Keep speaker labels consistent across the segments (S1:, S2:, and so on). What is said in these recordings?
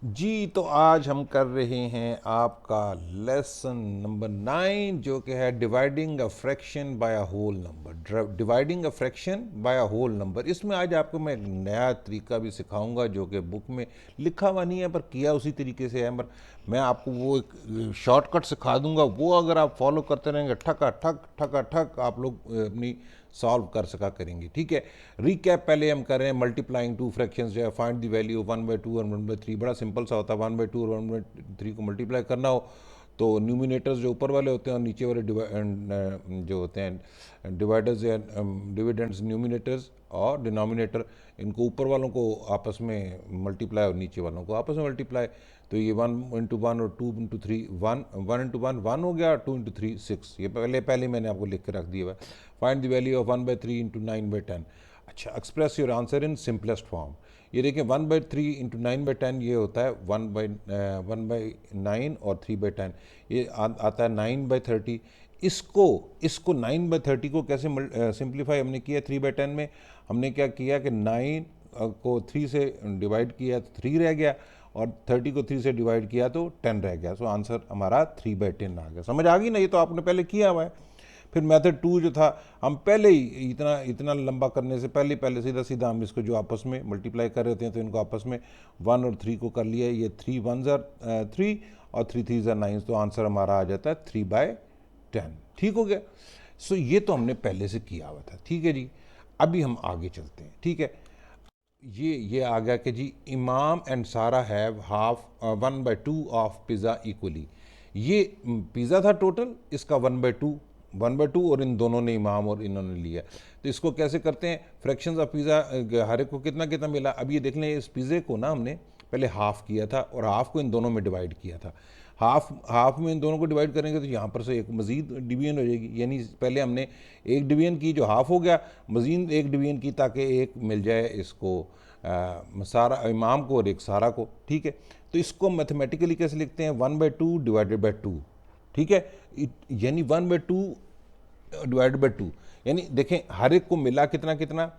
S1: जी, तो आज हम कर रहे हैं आपका लेसन नंबर 9 जो कि है dividing a fraction by a whole number. Dividing a fraction by a whole number. इसमें आज आपको मैं एक नया तरीका भी सिखाऊंगा जो कि बुक में लिखा हुआ नहीं है पर किया उसी तरीके से है। पर मैं आपको वो एक शॉर्टकट सिखा दूंगा, वो अगर आप फॉलो करते रहेंगे ठका ठक ठका ठक आप लोग अपनी सॉल्व कर सका करेंगे। ठीक है, रिकैप पहले हम कर रहे हैं। मल्टीप्लाइंग टू फ्रैक्शंस जो है, फाइंड द वैल्यू 1/2 और 1/3। बड़ा सिंपल सा होता है, 1/2 और 1/3 को मल्टीप्लाई करना हो तो न्यूमिनेटर्स जो ऊपर वाले होते हैं और नीचे वाले जो होते हैं डिवाइडर्स या डिविडेंड्स, न्यूमिनेटर्स और डिनोमिनेटर, इनको ऊपर वालों को आपस में मल्टीप्लाई और नीचे वालों को आपस में मल्टीप्लाई। तो ये 1 × 1 और 2 × 3 1, 1 × 1 1 हो गया, 2 × 3 6। ये पहले मैंने आपको लिख के रख दिया हुआ है। Find the value of 1/3 × 9/10। अच्छा, express your answer in simplest form. ये देखिए 1/3 × 9/10 ये होता है 1/9 और 3/10। ये आता है 9/30। इसको 9/30 को कैसे सिंप्लीफाई हमने किया 3/10 में। हमने क्या किया कि 9 को 3 से डिवाइड किया तो 3 रह गया, और 30 को 3 से डिवाइड किया तो 10 रह गया। सो आंसर हमारा 3/10 आ गया। समझ आ गई ना? ये तो आपने पहले किया हुआ है। फिर मेथड 2 जो था, हम पहले ही इतना इतना लंबा करने से पहले सीधा सीधा हम इसको जो आपस में मल्टीप्लाई कर रहे होते हैं तो इनको आपस में 1 और 3 को कर लिया। ये 3 1s are 3 और 3 3s are 9, तो आंसर हमारा आ जाता है 3/10। ठीक हो गया। सो ये तो हमने पहले से किया हुआ था। ठीक है जी, अभी हम आगे चलते हैं। ठीक है, ये आ गया कि जी इमाम एंड सारा have half 1/2 of pizza equally. ये पिज़्ज़ा था टोटल, इसका 1/2 और इन दोनों ने, इमाम और इन्होंने लिया। तो इसको कैसे करते हैं? फ्रैक्शंस ऑफ पिज़्ज़ा हर एक को कितना कितना मिला। अब ये देख लें, इस पिज़्ज़े को ना हमने पहले हाफ़ किया था और हाफ़ को इन दोनों में डिवाइड किया था। हाफ में इन दोनों को डिवाइड करेंगे तो यहाँ पर से एक मज़ीद डिवीजन हो जाएगी। यानी पहले हमने एक डिवीजन की जो हाफ हो गया, मज़ीद एक डिवीजन की ताकि एक मिल जाए इसको सारा इमाम को और एक सारा को। ठीक है, तो इसको मैथमेटिकली कैसे लिखते हैं? 1/2 डिवाइडेड बाई 2। ठीक है, यानी 1/2 डिवाइडेड बाई 2, यानी देखें हर एक को मिला कितना कितना,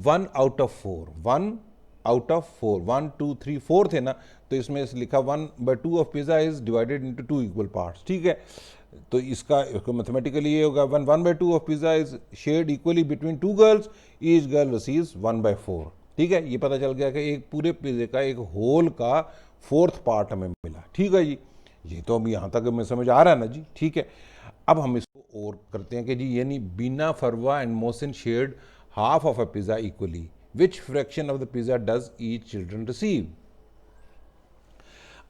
S1: 1/4। 1/4, 1 2 3 4 थे ना, तो इसमें लिखा 1/2 of pizza is divided into 2 equal parts. ठीक है, तो इसको मैथमेटिकली ये होगा 1/2 of pizza is shared equally between 2 girls, each girl receives 1/4। ठीक है, ये पता चल गया कि एक पूरे पिज़्ज़े का एक होल का 4th पार्ट हमें मिला। ठीक है जी, ये तो अभी यहाँ तक हमें समझ आ रहा है ना जी? ठीक है, अब हम इसको और करते हैं कि जी यानी Bina, Farwa and Mohsin shared half of a pizza equally, which fraction of the pizza does each children receive.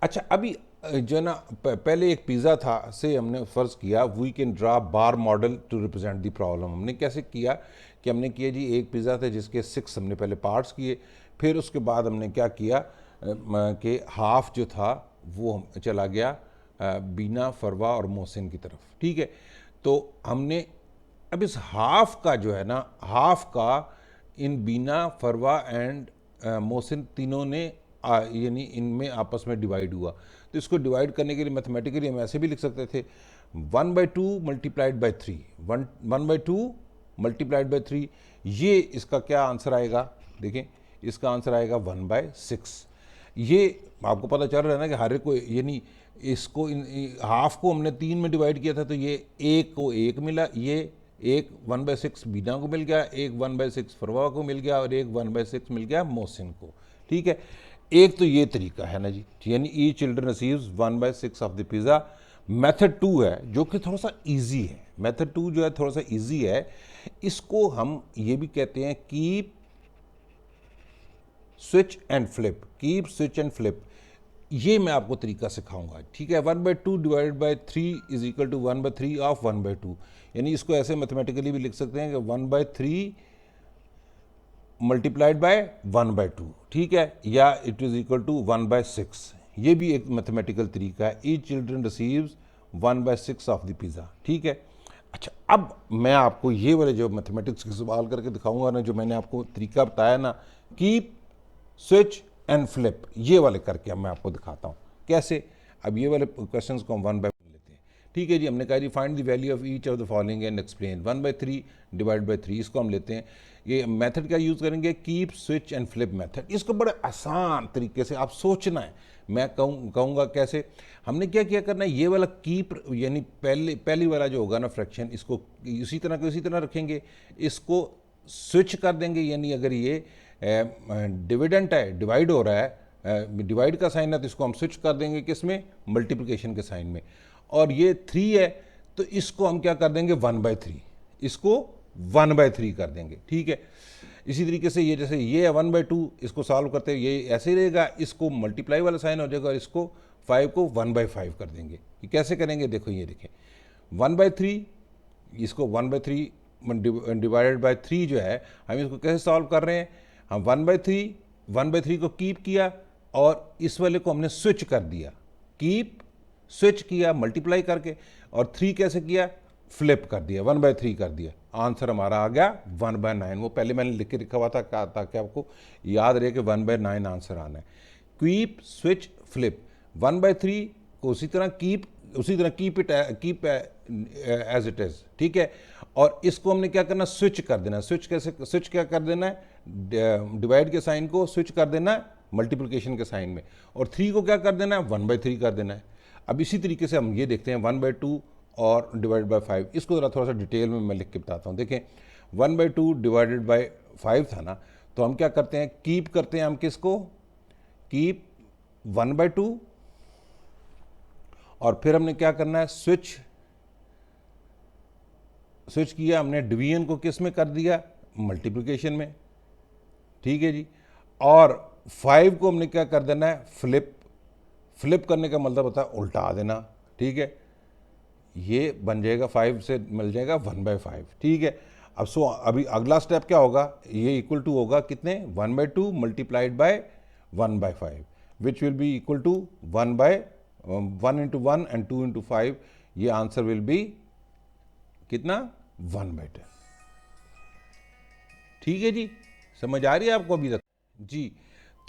S1: अच्छा, अभी जो है ना, पहले एक पिज़्ज़ा था से हमने फ़र्ज़ किया we can draw bar model to represent the problem. हमने कैसे किया कि हमने किया जी, एक पिज़्ज़ा था जिसके 6 हमने पहले पार्ट्स किए, फिर उसके बाद हमने क्या किया कि हाफ जो था वो चला गया बीना, फरवा और मोहसिन की तरफ। ठीक है, तो हमने अब इस हाफ का जो है ना, हाफ का इन बीना, फरवा एंड मोहसिन तीनों ने यानी इनमें आपस में डिवाइड हुआ। तो इसको डिवाइड करने के लिए मैथमेटिकली हम ऐसे भी लिख सकते थे 1/2 मल्टीप्लाइड बाई 3, 1/2 मल्टीप्लाइड बाई 3। ये इसका क्या आंसर आएगा? देखें, इसका आंसर आएगा 1/6। ये आपको पता चल रहा है ना कि हर एक को, यानी इसको हाफ को हमने 3 में डिवाइड किया था तो ये एक को 1 मिला, ये एक 1/6 बीना को मिल गया, एक 1/6 फरवा को मिल गया और एक 1/6 मिल गया मोहसिन को। ठीक है, एक तो ये तरीका है ना जी, यानी each children receives 1/6 of the pizza. Method 2 है जो कि थोड़ा सा इजी है। मेथड 2 जो है थोड़ा सा इजी है, इसको हम ये भी कहते हैं keep switch and flip. Keep switch and flip, ये मैं आपको तरीका सिखाऊंगा। ठीक है, 1/2 divided by 3 is equal to 1/3 of 1/2। यानी इसको ऐसे मैथमेटिकली भी लिख सकते हैं कि 1/3 मल्टीप्लाइड बाय 1/2। ठीक है, या इट इज इक्वल टू 1/6। ये भी एक मैथमेटिकल तरीका है। Each children receives 1/6 of the pizza. ठीक है, अच्छा, अब मैं आपको ये वाले जो मैथमेटिक्स के सवाल करके दिखाऊंगा ना, जो मैंने आपको तरीका बताया ना, कीप स्विच एंड फ्लिप, ये वाले करके अब मैं आपको दिखाता हूँ कैसे। अब ये वाले क्वेश्चंस को हम 1/1 लेते हैं। ठीक है जी, हमने कहा जी find the value of each of the following and explain. 1/3 divide by 3, इसको हम लेते हैं। ये मेथड क्या यूज़ करेंगे, keep switch and flip method. इसको बड़े आसान तरीके से आप सोचना है, मैं कहूँगा कैसे। हमने क्या किया करना है, ये वाला कीप यानी पहली वाला जो होगा ना फ्रैक्शन, इसको इसी तरह रखेंगे, इसको स्विच कर देंगे, यानी अगर ये डिविडेंट है, डिवाइड हो रहा है, डिवाइड का साइन है, तो इसको हम स्विच कर देंगे किस में, मल्टीप्लिकेशन के साइन में। और ये 3 है तो इसको हम क्या कर देंगे, 1/3, इसको 1/3 कर देंगे, ठीक है। इसी तरीके से ये जैसे ये है 1/2, इसको सॉल्व करते हैं ये ऐसे ही रहेगा, इसको मल्टीप्लाई वाला साइन हो जाएगा और इसको 5 को 1/5 कर देंगे। ये कैसे करेंगे, देखो ये देखें, 1/3, इसको 1/3 डिवाइडेड बाय 3 जो है, हम इसको कैसे सॉल्व कर रहे हैं, हम 1/3 को कीप किया और इस वाले को हमने स्विच कर दिया, कीप स्विच किया मल्टीप्लाई करके, और 3 कैसे किया, फ्लिप कर दिया, 1/3 कर दिया। आंसर हमारा आ गया 1/9। वो पहले मैंने लिख के रखा हुआ था ताकि आपको याद रहे कि 1/9 आंसर आना है। कीप स्विच फ्लिप, 1/3 को उसी तरह keep keep as it is, ठीक है। और इसको हमने क्या करना, स्विच कर देना। स्विच कैसे, स्विच क्या कर देना है, डिवाइड के साइन को स्विच कर देना है मल्टीप्लिकेशन के साइन में, और 3 को क्या कर देना है, 1/3 कर देना है। अब इसी तरीके से हम ये देखते हैं 1/2 और डिवाइड बाय 5, इसको ज़रा थोड़ा सा डिटेल में मैं लिख के बताता हूँ। देखें 1/2 डिवाइडेड बाय 5 था ना, तो हम क्या करते हैं, कीप करते हैं हम किसको, कीप 1/2, और फिर हमने क्या करना है, स्विच किया हमने, डिवीजन को किस में कर दिया, मल्टीप्लिकेशन में, ठीक है जी। और 5 को हमने क्या कर देना है, फ्लिप करने का मतलब होता है उल्टा देना, ठीक है। ये बन जाएगा 5 से मिल जाएगा 1/5, ठीक है। अब अभी अगला स्टेप क्या होगा, ये इक्वल टू होगा कितने, 1/2 multiplied by 1/5, which will be equal to 1 into 1 and 2 into 5, ये आंसर विल बी कितना, 1/10, ठीक है जी। समझ आ रही है आपको अभी तक जी।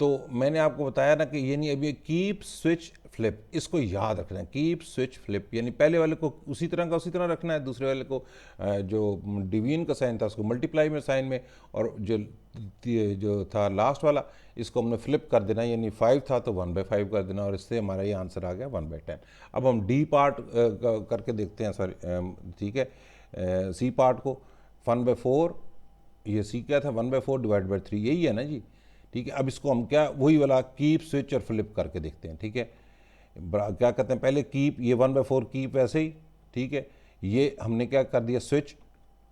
S1: तो मैंने आपको बताया ना कि ये नहीं, अभी कीप स्विच फ्लिप, इसको याद रखना है, कीप स्विच फ्लिप, यानी पहले वाले को उसी तरह रखना है, दूसरे वाले को जो डिवीजन का साइन था उसको मल्टीप्लाई में साइन में, और जो था लास्ट वाला इसको हमने फ्लिप कर देना, यानी 5 था तो 1/5 कर देना, और इससे हमारा ये आंसर आ गया 1/10। अब हम डी पार्ट करके देखते हैं, सॉरी ठीक है, सी पार्ट को, 1/4, ये सी क्या था, 1/4 डिवाइड बाई 3, यही है ना जी, ठीक है। अब इसको हम क्या, वही वाला कीप स्विच और फ्लिप करके देखते हैं, ठीक है। क्या कहते हैं, पहले कीप, ये 1/4 कीप ऐसे ही, ठीक है। ये हमने क्या कर दिया, स्विच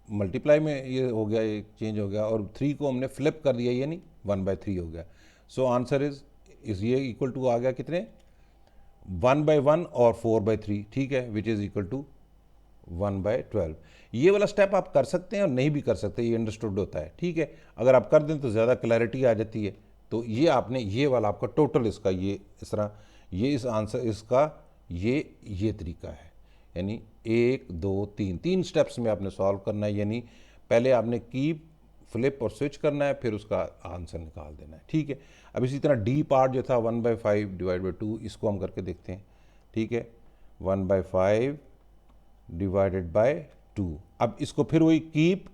S1: मल्टीप्लाई में ये हो गया, ये चेंज हो गया, और 3 को हमने फ्लिप कर दिया, यानी 1/3 हो गया। सो आंसर इज ये इक्वल टू आ गया कितने, 1/1 और 4/3, ठीक है, विच इज़ इक्वल टू 1/12। ये वाला स्टेप आप कर सकते हैं और नहीं भी कर सकते, ये अंडरस्टूड होता है, ठीक है। अगर आप कर दें तो ज़्यादा क्लैरिटी आ जाती है। तो ये आपने ये वाला आपका टोटल इसका ये इस तरह, ये इस आंसर इसका ये तरीका है, यानी 1 2 3 स्टेप्स में आपने सॉल्व करना है, यानी पहले आपने कीप फ्लिप और स्विच करना है, फिर उसका आंसर निकाल देना है, ठीक है। अब इसी तरह डी पार्ट जो था 1/5 डिवाइड बाई 2, इसको हम करके देखते हैं, ठीक है। 1/5 डिवाइडेड बाय 2, अब इसको फिर वही कीप,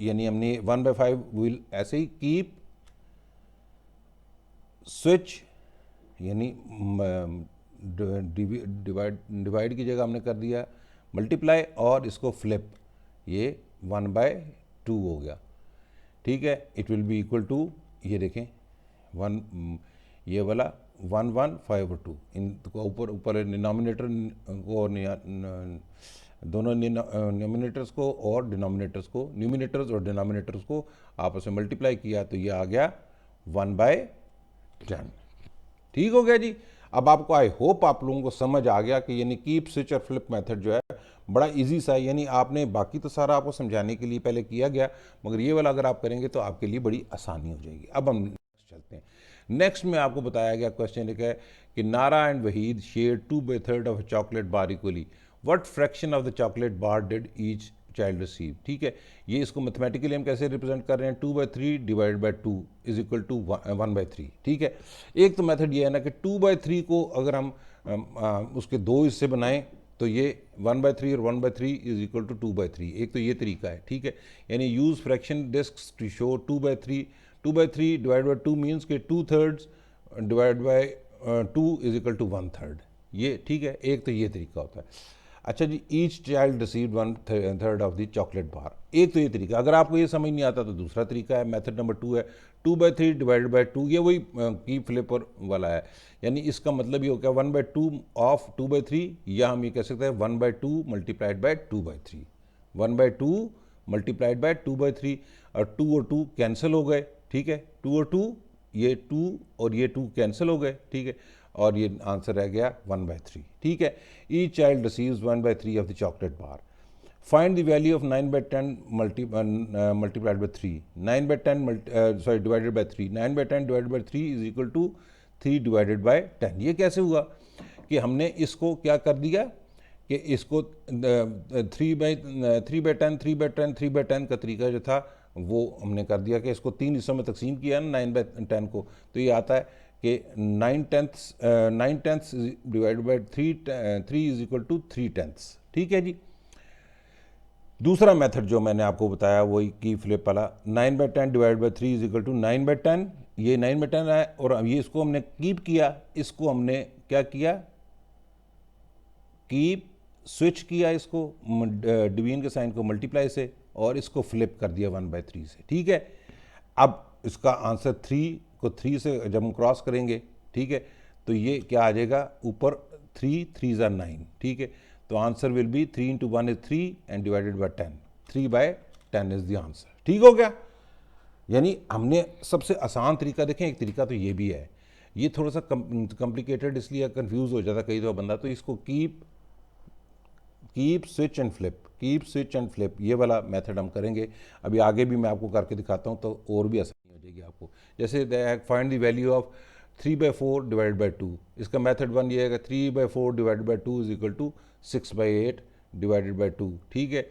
S1: यानी हमने 1/5 विल ऐसे ही कीप स्विच, यानी डिवाइड की जगह हमने कर दिया मल्टीप्लाई, और इसको फ्लिप, ये 1/2 हो गया, ठीक है। It will be equal to, ये देखें 1, ये वाला 1 1 5 और 2, इनको ऊपर डिनोमिनेटर को और दोनों न्यूमिनेटर्स को और डिनोमिनेटर्स को, न्यूमिनेटर्स और डिनोमिनेटर्स को आपस में मल्टीप्लाई किया, तो ये आ गया 1/10, ठीक हो गया जी। अब आपको आई होप आप लोगों को समझ आ गया कि यानी कीप स्विच और फ्लिप मेथड जो है बड़ा इजी सा है, यानी आपने बाकी तो सारा आपको समझाने के लिए पहले किया गया, मगर ये वाला अगर आप करेंगे तो आपके लिए बड़ी आसानी हो जाएगी। अब हम नेक्स्ट चलते हैं। नेक्स्ट में आपको बताया गया क्वेश्चन एक है कि नारा and Waheed share 2/3 of chocolate bar equally, what fraction of the chocolate bar did each child receive, ठीक है। ये इसको मैथमेटिकली हम कैसे रिप्रेजेंट कर रहे हैं, 2/3 divide by 2 is equal to 1/3, ठीक है। एक तो मेथड ये है ना कि 2/3 को अगर हम उसके 2 हिस्से बनाएं तो ये 1/3 और 1/3 इज इक्वल टू 2/3। एक तो ये तरीका है, ठीक है, यानी use fraction disc to show 2/3। 2/3 divide by 2 means के 2/3 divide by 2 is equal to 1/3। ये ठीक है, एक तो ये तरीका होता है। अच्छा जी, each child receive 1/3 of the chocolate bar. एक तो ये तरीका, अगर आपको ये समझ नहीं आता तो दूसरा तरीका है, मेथड नंबर 2 है 2/3 डिवाइडेड बाई 2। ये वही की फ्लिपर वाला है, यानी इसका मतलब ये हो गया 1/2 ऑफ 2/3, या हम ये कह सकते हैं 1/2 मल्टीप्लाइड बाई 2/3। 1/2 मल्टीप्लाइड बाई 2/3, और 2 कैंसिल हो गए, ठीक है, 2 और 2, ये 2 और ये 2 कैंसिल हो गए, ठीक है, और ये आंसर रह गया 1/3, ठीक है। Each child receives 1/3 of the chocolate bar. Find the value of 9/10 multiplied by 3। 9/10 sorry divided by 3। 9/10 divided by 3 is equal to 3 divided by 10। ये कैसे हुआ कि हमने इसको क्या कर दिया कि इसको 3/10 3/10 का तरीका जो था वो हमने कर दिया कि इसको 3 हिस्सों में तकसीम किया ना 9/10 को, तो ये आता है कि 9/10 divided by 3 is equal to 3/10, ठीक है जी। दूसरा मेथड जो मैंने आपको बताया वही की फ्लिप वाला, 9/10 divide by 3 is equal to 9/10। ये 9/10 है, और अब ये इसको हमने कीप किया, इसको हमने क्या किया, कीप स्विच किया इसको डिवीजन के साइन को मल्टीप्लाई से, और इसको फ्लिप कर दिया 1/3 से, ठीक है। अब इसका आंसर 3 को 3 से जब हम क्रॉस करेंगे, ठीक है, तो ये क्या आ जाएगा, ऊपर 3 3 ज़ा 9, ठीक है, तो answer will be 3 into 1 is 3 and divided by 10। 3/10 is the answer, ठीक हो गया। यानी हमने सबसे आसान तरीका देखें, एक तरीका तो ये भी है, ये थोड़ा सा कॉम्प्लिकेटेड इसलिए कंफ्यूज हो जाता कई दफ़ा बंदा, तो इसको keep switch and flip, keep switch and flip, ये वाला मेथड हम करेंगे। अभी आगे भी मैं आपको करके दिखाता हूँ तो और भी आसानी हो जाएगी आपको। जैसे find the value of 3/4 divide by 2। इसका मेथड 1 ये है कि 3/4 divide by 2 is equal to 6/8 divided by 2, ठीक है।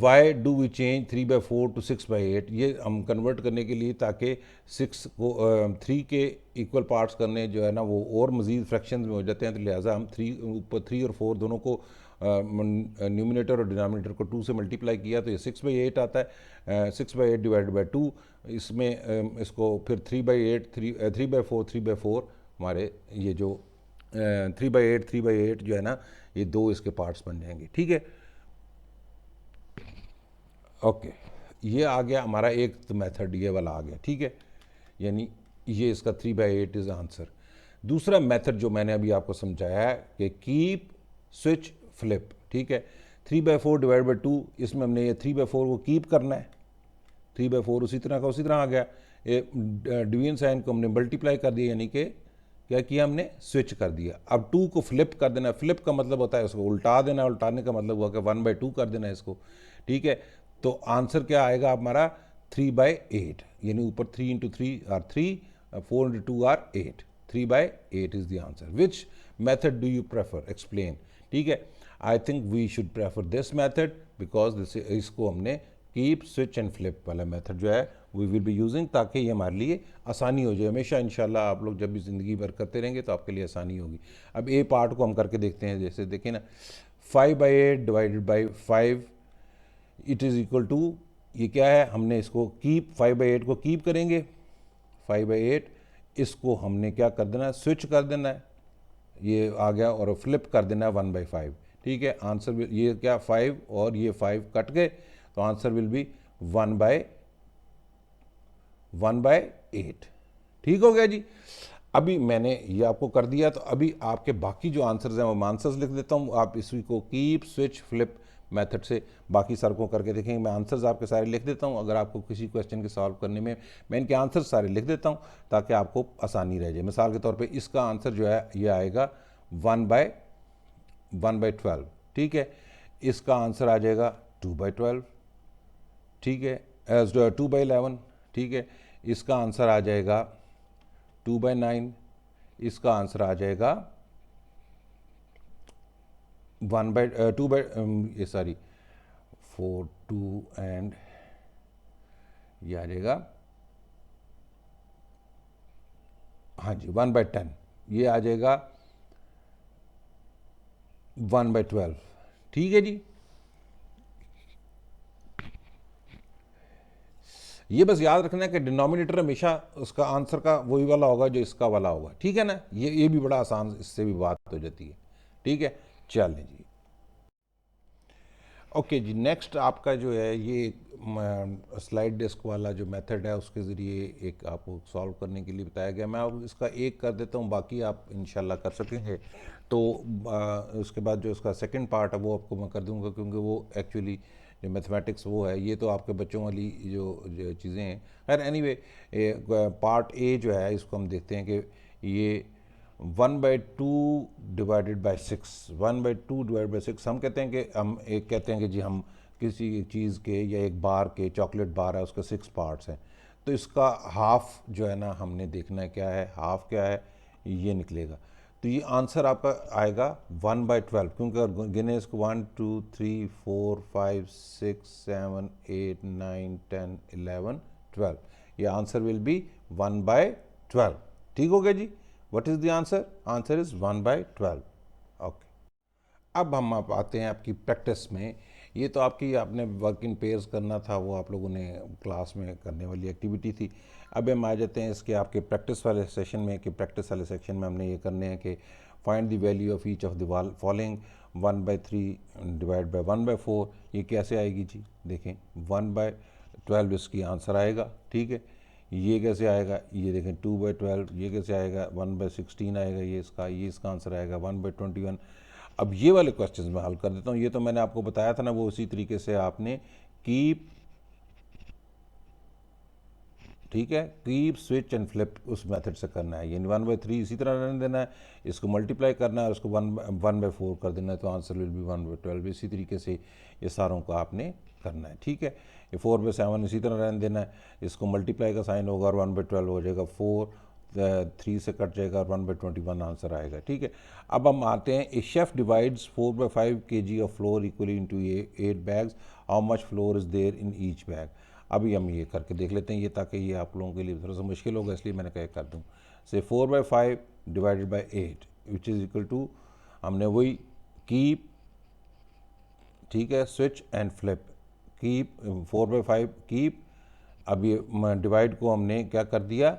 S1: Why do we change 3/4 to 6/8, ये हम कन्वर्ट करने के लिए ताकि 6 को 3 के इक्वल पार्ट्स करने जो है ना वो और मज़ीद फ्रैक्शन में हो जाते हैं, तो लिहाजा हम 3 ऊपर 3 और 4 दोनों को न्यूमिनेटर और डिनोमिनेटर को 2 से मल्टीप्लाई किया तो ये 6/8 आता है। 6/8 डिवाइड बाई 2, इसमें इसको फिर 3/8 3/4 3/4 हमारे ये जो 3/8 जो है ना ये 2 इसके पार्ट्स बन जाएंगे, ठीक है। ओके, ये आ गया हमारा एक तो मेथड, ये वाला आ गया, ठीक है, यानी ये इसका 3/8 इज आंसर। दूसरा मेथड जो मैंने अभी आपको समझाया है कि कीप स्विच फ्लिप, ठीक है। 3/4 डिवाइड बाई 2, इसमें हमने ये 3/4 को कीप करना है, 3/4 उसी तरह का उसी तरह आ गया। ये डिवीजन साइन को हमने मल्टीप्लाई कर दिया, यानी कि क्या किया हमने, स्विच कर दिया। अब 2 को फ्लिप कर देना, फ्लिप का मतलब होता है उसको उल्टा देना, उल्टाने का मतलब हुआ कि 1/2 कर देना इसको, ठीक है। तो आंसर क्या आएगा हमारा 3/8, यानी ऊपर 3 into 3 are 3, 4 into 2 are 8, 3/8 is the answer. Which method do you prefer, explain, ठीक है। I think we should prefer this method because इसको हमने कीप स्विच एंड फ्लिप वाला मेथड जो है वी विल बी यूजिंग, ताकि ये हमारे लिए आसानी हो जाए। हमेशा इंशाल्लाह आप लोग जब भी ज़िंदगी भर करते रहेंगे तो आपके लिए आसानी होगी। अब ए पार्ट को हम करके देखते हैं, जैसे देखिए ना 5/8 divided by 5 it is equal to, ये क्या है, हमने इसको कीप 5/8 को कीप करेंगे, 5/8 इसको हमने क्या कर देना है, स्विच कर देना है, ये आ गया, और फ्लिप कर देना है 1/5, ठीक है। आंसर ये क्या 5 और ये 5 कट गए, तो आंसर विल बी 1/8, ठीक हो गया जी। अभी मैंने ये आपको कर दिया, तो अभी आपके बाकी जो आंसर्स हैं वो आंसर्स लिख देता हूँ, आप इसी को कीप स्विच फ्लिप मेथड से बाकी सार को करके देखेंगे। मैं आंसर्स आपके सारे लिख देता हूँ, अगर आपको किसी क्वेश्चन के सॉल्व करने में मैं इनके आंसर्स सारे लिख देता हूँ ताकि आपको आसानी रह जाए। मिसाल के तौर पे इसका आंसर जो है ये आएगा 1/12, ठीक है। इसका आंसर आ जाएगा 2/12, ठीक है, 2/11, ठीक है। इसका आंसर आ जाएगा 2/9, इसका आंसर आ जाएगा 2 बाई ये सॉरी 4 2 एंड ये आ जाएगा, हाँ जी 1/10, ये आ जाएगा 1/12। ठीक है जी, ये बस याद रखना है कि डिनोमिनेटर हमेशा उसका आंसर का वही वाला होगा जो इसका वाला होगा। ठीक है ना, ये भी बड़ा आसान, इससे भी बात हो जाती है। ठीक है, चलें जी। ओके जी, नेक्स्ट आपका जो है ये स्लाइड डिस्क वाला जो मेथड है उसके ज़रिए एक आपको सॉल्व करने के लिए बताया गया। मैं अब इसका एक कर देता हूँ, बाकी आप इंशाल्लाह कर सकेंगे। तो उसके बाद जो इसका सेकंड पार्ट है वो आपको मैं कर दूंगा, क्योंकि वो एक्चुअली जो मैथमेटिक्स वो है, ये तो आपके बच्चों वाली जो चीज़ें हैं। खैर एनीवे, पार्ट ए जो है इसको हम देखते हैं कि ये 1/2 डिवाइडेड बाई 6, 1/2 डिवाइड बाई 6। हम कहते हैं कि हम एक कहते हैं कि जी हम किसी चीज़ के या एक बार के, चॉकलेट बार है उसके 6 पार्ट्स हैं, तो इसका हाफ जो है ना हमने देखना है क्या है, हाफ क्या है ये निकलेगा। तो ये आंसर आपका आएगा 1/12, क्योंकि अगर गिने इसको 1 2 3 4 5 6 7 8 9 10 11 12, ये आंसर विल बी 1/12। ठीक हो गया जी। What is the answer? Answer is 1/12। Okay, अब हम आप आते हैं आपकी प्रैक्टिस में। ये तो आपकी आपने वर्क इन पेयर्स करना था, वो आप लोगों ने क्लास में करने वाली एक्टिविटी थी। अब हम आ जाते हैं इसके आपके प्रैक्टिस वाले सेशन में, कि प्रैक्टिस वाले सेक्शन में हमने ये करने हैं कि find the value of each of the following. 1/3 divide by 1/4, ये कैसे आएगी जी? देखें, 1/12 इसकी आंसर आएगा। ठीक है, ये कैसे आएगा? ये देखें 2/12। ये कैसे आएगा? 1/16 आएगा ये इसका आंसर आएगा 1/21। अब ये वाले क्वेश्चंस मैं हल कर देता हूँ। ये तो मैंने आपको बताया था ना, वो उसी तरीके से आपने कीप, ठीक है, कीप स्विच एंड फ्लिप उस मेथड से करना है। यानी 1/3 इसी तरह रहने देना है, इसको मल्टीप्लाई करना है और उसको 1/4 कर देना है, तो आंसर विल बी 1/12। इसी तरीके से ये सारों को आपने करना है। ठीक है, ये 4/7 इसी तरह रहने देना है, इसको मल्टीप्लाई का साइन होगा और 1/12 हो जाएगा। 3 से कट जाएगा और 1/21 आंसर आएगा। ठीक है, अब हम आते हैं, a chef divides 4/5 kg of flour equally into 8 bags, how much flour is there in each bag. अभी हम ये करके देख लेते हैं ये, ताकि ये आप लोगों के लिए थोड़ा सा मुश्किल होगा, इसलिए मैंने कहा कर दूँ। से 4/5 divided by 8 which is equal to, हमने वही कीप, ठीक है, switch and flip, keep 4/5 keep. अब ये डिवाइड को हमने क्या कर दिया,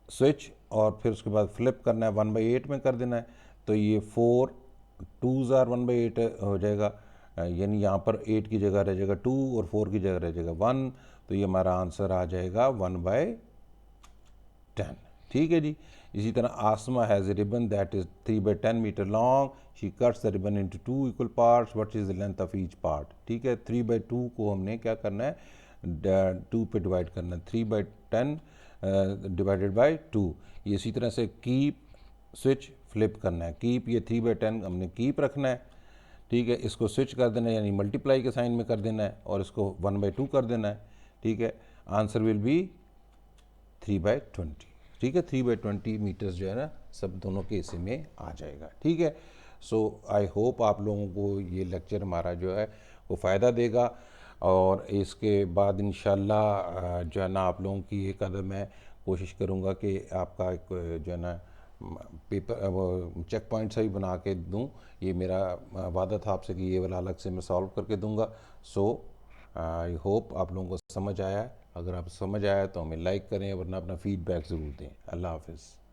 S1: स्विच, और फिर उसके बाद फ्लिप करना है, 1/8 में कर देना है। तो ये 4 2s आर 1/8 हो जाएगा, यानी यहाँ पर 8 की जगह रह जाएगा 2 और 4 की जगह रह जाएगा 1, तो ये हमारा आंसर आ जाएगा 1/10। ठीक है जी। इसी तरह Asma has a ribbon that is 3/10 metre long, she cuts the ribbon into 2 equal parts, what is the length of each part. ठीक है, 3/2 को हमने क्या करना है, 2 पे डिवाइड करना है, 3/10 डिवाइडेड बाई 2। ये इसी तरह से कीप स्विच फ्लिप करना है, कीप ये 3/10 हमने कीप रखना है। ठीक है, इसको स्विच कर देना है, यानी मल्टीप्लाई के साइन में कर देना है, और इसको 1/2 कर देना है। ठीक है, आंसर विल बी 3/20। ठीक है, 3/20 मीटर्स जो है ना सब दोनों के हिस्से में आ जाएगा। ठीक है, सो आई होप आप लोगों को ये लेक्चर हमारा जो है वो फ़ायदा देगा, और इसके बाद इंशाल्लाह जो है ना आप लोगों की एक कदम मैं कोशिश करूँगा कि आपका एक जो है ना पेपर वो चेक पॉइंट से ही बना के दूँ। ये मेरा वादा था आपसे कि ये वाला अलग से मैं सॉल्व करके दूँगा। सो आई होप आप लोगों को समझ आया है। अगर आप समझ आया तो हमें लाइक करें, वरना अपना फीडबैक ज़रूर दें। अल्लाह हाफिज़।